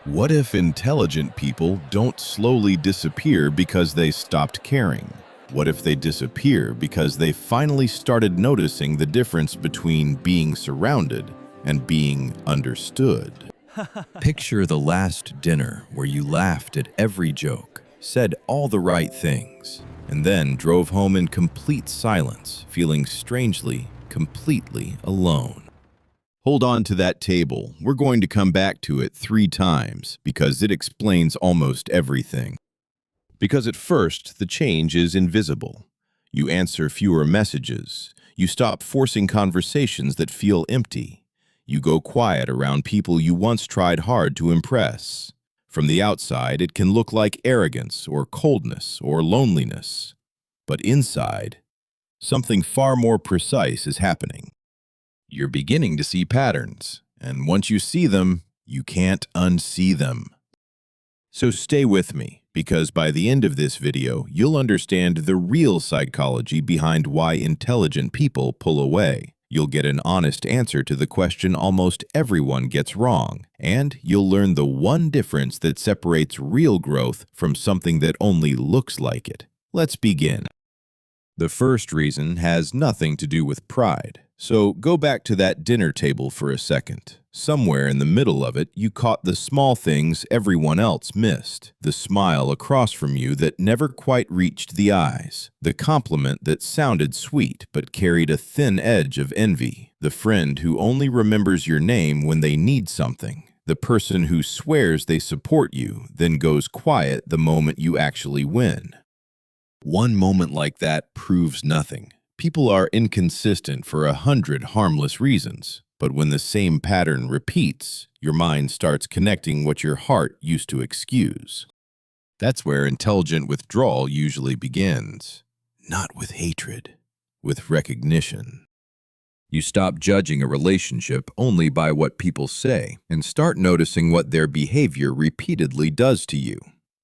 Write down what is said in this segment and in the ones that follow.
What if intelligent people don't slowly disappear because they stopped caring? What if they disappear because they finally started noticing the difference between being surrounded and being understood? Picture the last dinner where you laughed at every joke, said all the right things, and then drove home in complete silence, feeling strangely, completely alone. Hold on to that table. We're going to come back to it 3 times because it explains almost everything. Because at first, the change is invisible. You answer fewer messages. You stop forcing conversations that feel empty. You go quiet around people you once tried hard to impress. From the outside, it can look like arrogance or coldness or loneliness. But inside, something far more precise is happening. You're beginning to see patterns, and once you see them, you can't unsee them. So stay with me, because by the end of this video, you'll understand the real psychology behind why intelligent people pull away. You'll get an honest answer to the question almost everyone gets wrong, and you'll learn the one difference that separates real growth from something that only looks like it. Let's begin. The first reason has nothing to do with pride. So go back to that dinner table for a second. Somewhere in the middle of it, you caught the small things everyone else missed. The smile across from you that never quite reached the eyes. The compliment that sounded sweet but carried a thin edge of envy. The friend who only remembers your name when they need something. The person who swears they support you, then goes quiet the moment you actually win. One moment like that proves nothing. People are inconsistent for 100 harmless reasons, but when the same pattern repeats, your mind starts connecting what your heart used to excuse. That's where intelligent withdrawal usually begins. Not with hatred, with recognition. You stop judging a relationship only by what people say and start noticing what their behavior repeatedly does to you.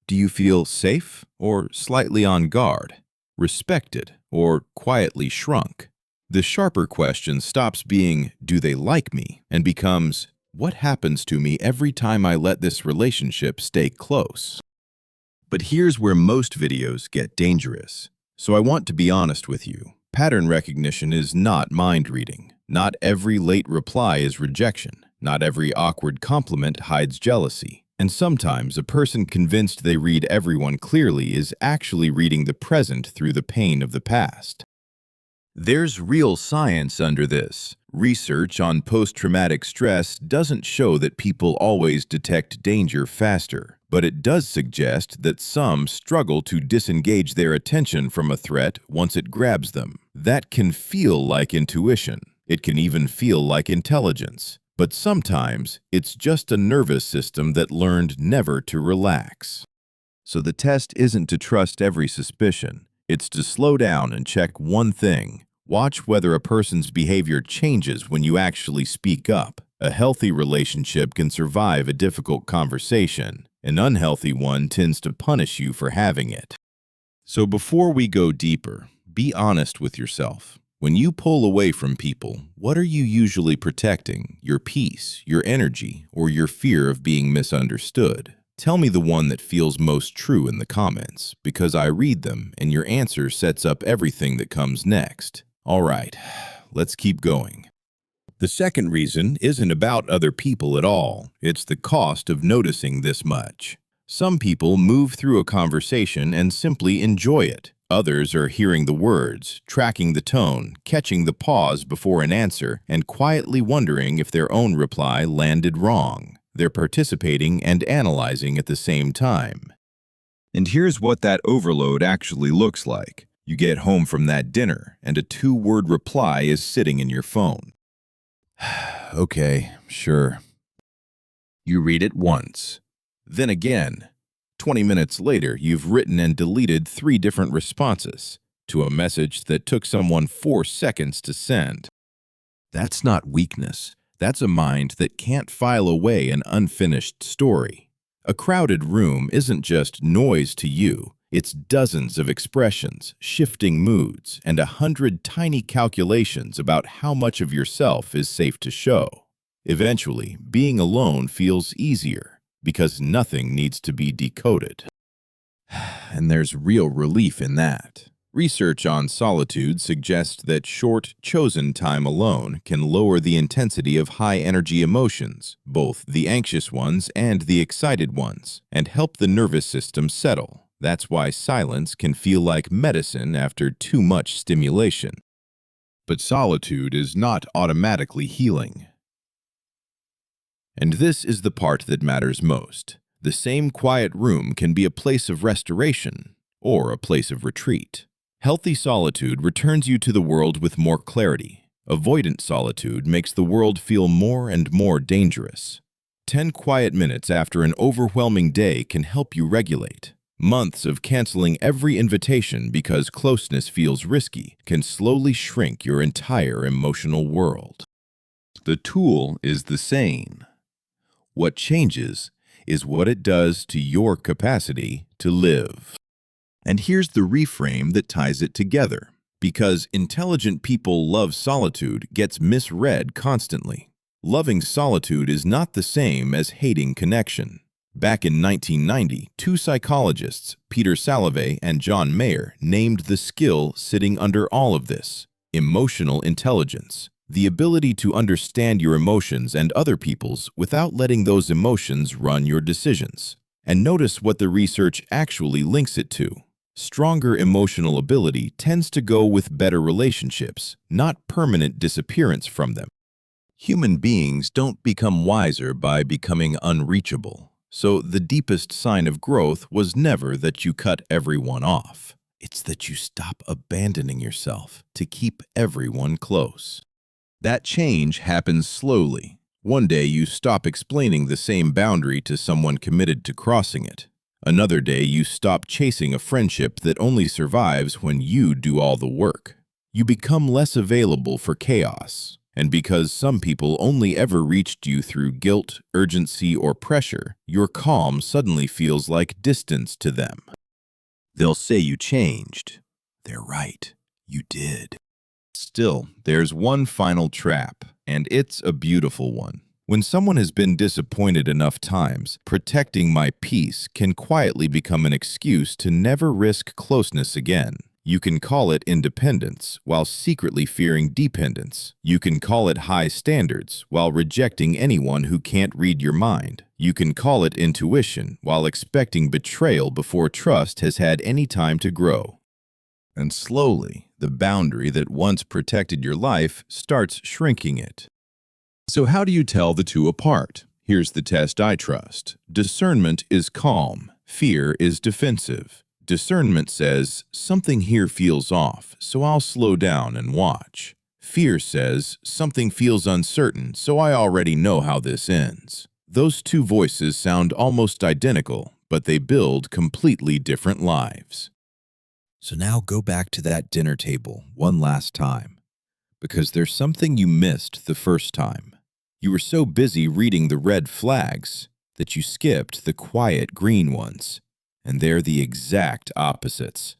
Do you feel safe or slightly on guard? Respected or quietly shrunk? The sharper question stops being, do they like me, and becomes, what happens to me every time I let this relationship stay close? But here's where most videos get dangerous. So I want to be honest with you. Pattern recognition is not mind reading. Not every late reply is rejection. Not every awkward compliment hides jealousy. And sometimes a person convinced they read everyone clearly is actually reading the present through the pain of the past. There's real science under this. Research on post-traumatic stress doesn't show that people always detect danger faster, but it does suggest that some struggle to disengage their attention from a threat once it grabs them. That can feel like intuition. It can even feel like intelligence. But sometimes, it's just a nervous system that learned never to relax. So the test isn't to trust every suspicion. It's to slow down and check one thing. Watch whether a person's behavior changes when you actually speak up. A healthy relationship can survive a difficult conversation. An unhealthy one tends to punish you for having it. So before we go deeper, be honest with yourself. When you pull away from people, what are you usually protecting? Your peace, your energy, or your fear of being misunderstood? Tell me the one that feels most true in the comments, because I read them and your answer sets up everything that comes next. All right, let's keep going. The second reason isn't about other people at all. It's the cost of noticing this much. Some people move through a conversation and simply enjoy it. Others are hearing the words, tracking the tone, catching the pause before an answer, and quietly wondering if their own reply landed wrong. They're participating and analyzing at the same time. And here's what that overload actually looks like. You get home from that dinner, and a 2-word reply is sitting in your phone. Okay, sure. You read it once. Then again. 20 minutes later, you've written and deleted 3 different responses to a message that took someone 4 seconds to send. That's not weakness. That's a mind that can't file away an unfinished story. A crowded room isn't just noise to you. It's dozens of expressions, shifting moods, and 100 tiny calculations about how much of yourself is safe to show. Eventually, being alone feels easier. because nothing needs to be decoded. And there's real relief in that. Research on solitude suggests that short, chosen time alone can lower the intensity of high-energy emotions, both the anxious ones and the excited ones, and help the nervous system settle. That's why silence can feel like medicine after too much stimulation. But solitude is not automatically healing. And this is the part that matters most. The same quiet room can be a place of restoration or a place of retreat. Healthy solitude returns you to the world with more clarity. Avoidant solitude makes the world feel more and more dangerous. 10 quiet minutes after an overwhelming day can help you regulate. Months of canceling every invitation because closeness feels risky can slowly shrink your entire emotional world. The tool is the same. What changes is what it does to your capacity to live. And here's the reframe that ties it together. Because intelligent people love solitude gets misread constantly. Loving solitude is not the same as hating connection. Back in 1990, two psychologists, Peter Salovey and John Mayer, named the skill sitting under all of this: emotional intelligence. The ability to understand your emotions and other people's without letting those emotions run your decisions. And notice what the research actually links it to. Stronger emotional ability tends to go with better relationships, not permanent disappearance from them. Human beings don't become wiser by becoming unreachable. So the deepest sign of growth was never that you cut everyone off. It's that you stop abandoning yourself to keep everyone close. That change happens slowly. One day you stop explaining the same boundary to someone committed to crossing it. Another day you stop chasing a friendship that only survives when you do all the work. You become less available for chaos. And because some people only ever reached you through guilt, urgency, or pressure, your calm suddenly feels like distance to them. They'll say you changed. They're right. You did. Still, there's one final trap, and it's a beautiful one. When someone has been disappointed enough times, protecting my peace can quietly become an excuse to never risk closeness again. You can call it independence while secretly fearing dependence. You can call it high standards while rejecting anyone who can't read your mind. You can call it intuition while expecting betrayal before trust has had any time to grow. And slowly, the boundary that once protected your life starts shrinking it. So how do you tell the two apart? Here's the test I trust. Discernment is calm. Fear is defensive. Discernment says, something here feels off, so I'll slow down and watch. Fear says, something feels uncertain, so I already know how this ends. Those two voices sound almost identical, but they build completely different lives. So now go back to that dinner table one last time, because there's something you missed the first time. You were so busy reading the red flags that you skipped the quiet green ones, and they're the exact opposites.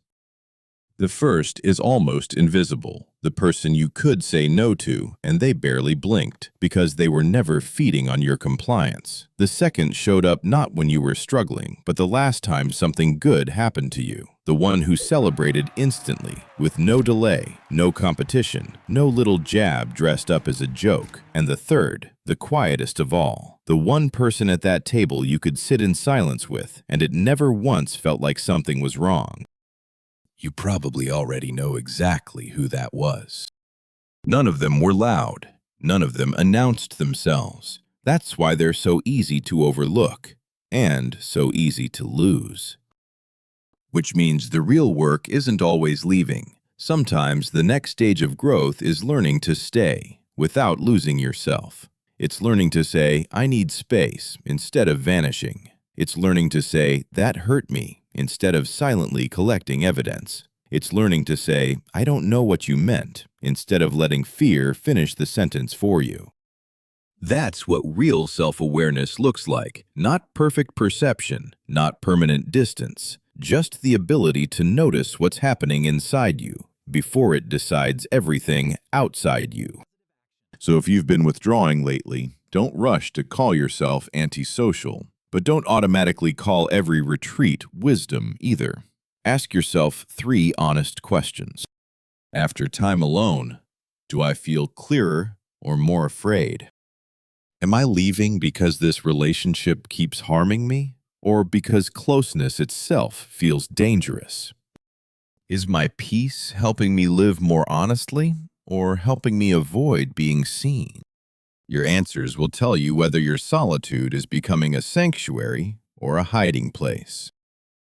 The first is almost invisible, the person you could say no to, and they barely blinked because they were never feeding on your compliance. The second showed up not when you were struggling, but the last time something good happened to you. The one who celebrated instantly, with no delay, no competition, no little jab dressed up as a joke. And the third, the quietest of all, the one person at that table you could sit in silence with, and it never once felt like something was wrong. You probably already know exactly who that was. None of them were loud. None of them announced themselves. That's why they're so easy to overlook, and so easy to lose. Which means the real work isn't always leaving. Sometimes the next stage of growth is learning to stay without losing yourself. It's learning to say, I need space, instead of vanishing. It's learning to say, that hurt me, instead of silently collecting evidence. It's learning to say, I don't know what you meant, instead of letting fear finish the sentence for you. That's what real self-awareness looks like. Not perfect perception, not permanent distance, just the ability to notice what's happening inside you before it decides everything outside you. So if you've been withdrawing lately, don't rush to call yourself antisocial. But don't automatically call every retreat wisdom either. Ask yourself 3 honest questions. After time alone, do I feel clearer or more afraid? Am I leaving because this relationship keeps harming me, or because closeness itself feels dangerous? Is my peace helping me live more honestly, or helping me avoid being seen? Your answers will tell you whether your solitude is becoming a sanctuary or a hiding place.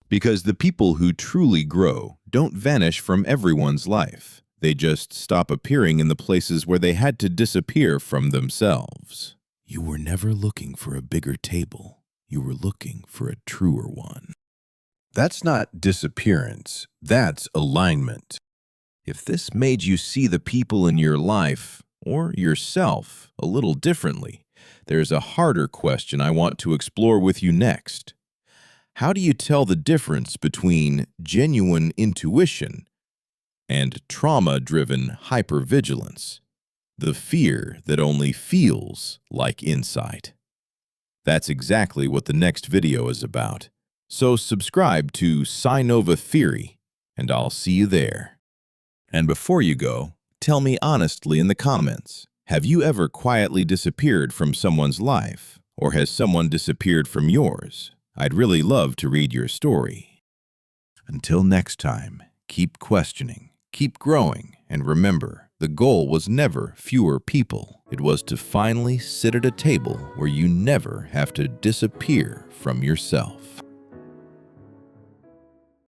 Because the people who truly grow don't vanish from everyone's life. They just stop appearing in the places where they had to disappear from themselves. You were never looking for a bigger table. You were looking for a truer one. That's not disappearance. That's alignment. If this made you see the people in your life, or yourself, a little differently, there's a harder question I want to explore with you next. How do you tell the difference between genuine intuition and trauma-driven hypervigilance? The fear that only feels like insight. That's exactly what the next video is about. So subscribe to Sinova Theory, and I'll see you there. And before you go, tell me honestly in the comments, have you ever quietly disappeared from someone's life, or has someone disappeared from yours? I'd really love to read your story. Until next time, keep questioning, keep growing, and remember, the goal was never fewer people. It was to finally sit at a table where you never have to disappear from yourself.